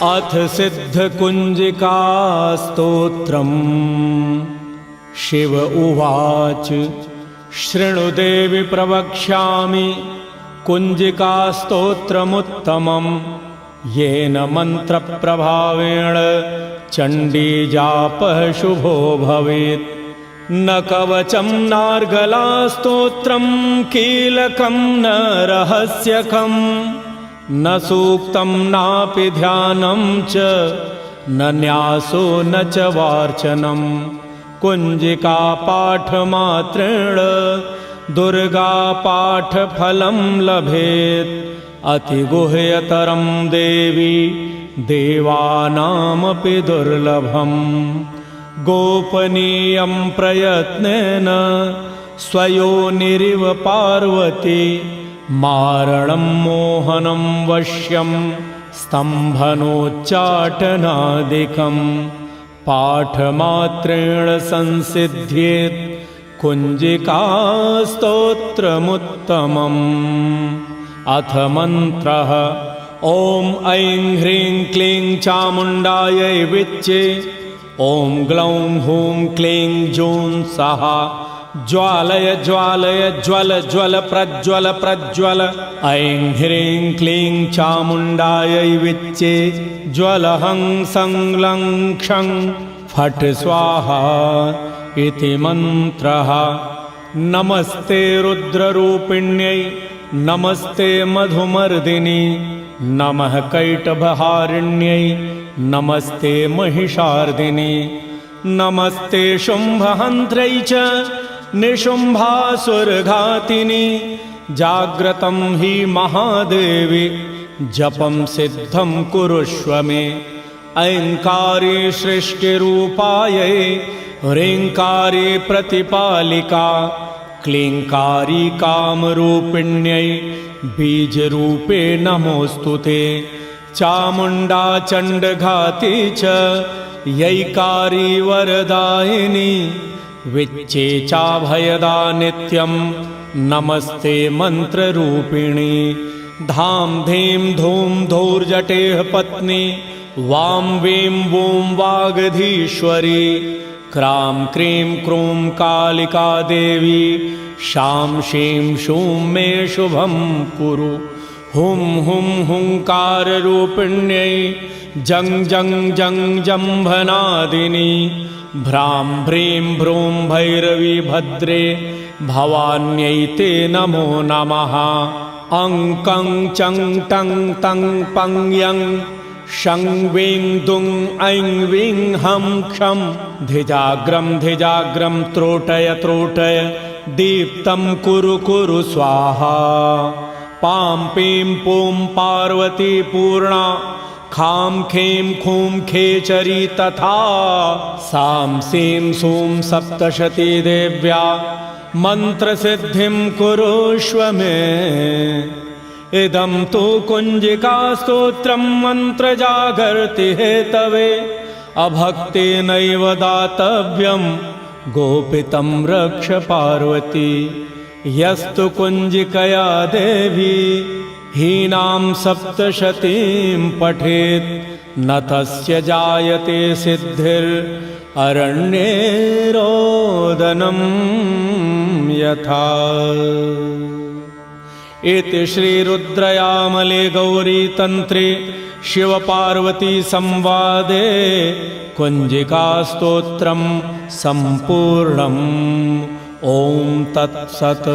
अथ सिद्धकुञ्जिकास्तोत्रम्। शिव उवाच शृणु देवि प्रवक्ष्यामि कुञ्जिकास्तोत्रमुत्तमं येन मन्त्रप्रभावेण चण्डीजापः शुभो भवेत्। न कवचं नार्गलास्तोत्रं कीलकं न रहस्यकं न सूक्तं नापि ध्यानं च न न्यासो न च वार्चनं। कुञ्जिकापाठमात्रेण दुर्गापाठफलं लभेत्। अतिगुह्यतरं देवी देवानामपि दुर्लभम्। गोपनीयं प्रयत्नेन स्वयोनिरिव पार्वती मारणं मोहनं वश्यं स्तम्भनोच्चाटनादिकं। पाठमात्रेण संसिद्ध्येत् कुञ्जिकास्तोत्रमुत्तमम्। अथ मन्त्रः ॐ ऐं ह्रीं क्लीं चामुण्डायै विच्चे। ॐ ग्लौं हूं क्लीं जूं सहा ज्वालय ज्वालय ज्वल ज्वल प्रज्वल प्रज्वल। ऐं ह्रीं क्लीं चामुण्डायै विच्चे ज्वलहं संलं क्षं फट् स्वाहा इति मन्त्रः। नमस्ते रुद्ररूपिण्यै नमस्ते मधुमर्दिनी नमः कैटभहारिण्यै नमस्ते महिषार्दिनी नमस्ते शुम्भहन्त्रै च निशुम्भासुरघातिनी। जाग्रतं हि महादेवी जपं सिद्धं कुरुष्व मे। ऐङ्कारी सृष्टिरूपायै ह्रीङ्कारी प्रतिपालिका क्लीङ्कारी कामरूपिण्यै बीजरूपे नमोऽस्तु ते। चामुण्डा चण्डघाती च यैकारी वरदायिनी विच्चे चाभयदा नित्यं नमस्ते मन्त्ररूपिणी। धां धीं धूं धौर्जटेः पत्नी वां वीं वूं वागधीश्वरी। क्रां क्रीं क्रूं कालिका देवी शां शीं शूं मे शुभं कुरु। हुं हुं हुंकाररूपिण्यै जं जं जं जम्भनादिनी। भ्रां भ्रीं भ्रूं भैरवी भद्रे भवान्यै ते नमो नमः। अं कं चं टं तं पं यं शं वीं दुं ऐं वीं हं क्षं। धिजाग्रं त्रोटय त्रोटय दीप्तं कुरु कुरु स्वाहा। पां पीं पूं पार्वती पूर्णा खां खे खूं खेचरी तथा। सां सीं सूं सप्तशती देव्या मन्त्रसिद्धिं कुरुष्व मे। इदं तु कुञ्जिकास्तोत्रं मन्त्रजागर्ति हेतवे। अभक्तेनैव दातव्यं गोपितं रक्ष पार्वती। यस्तु कुञ्जिकया देवी हीनां सप्तशतीं पठेत् न तस्य जायते सिद्धिररण्ये रोदनं यथा। इति श्रीरुद्रयामले गौरीतन्त्रे शिवपार्वती संवादे कुञ्जिकास्तोत्रं सम्पूर्णम्। ॐ तत्सत्।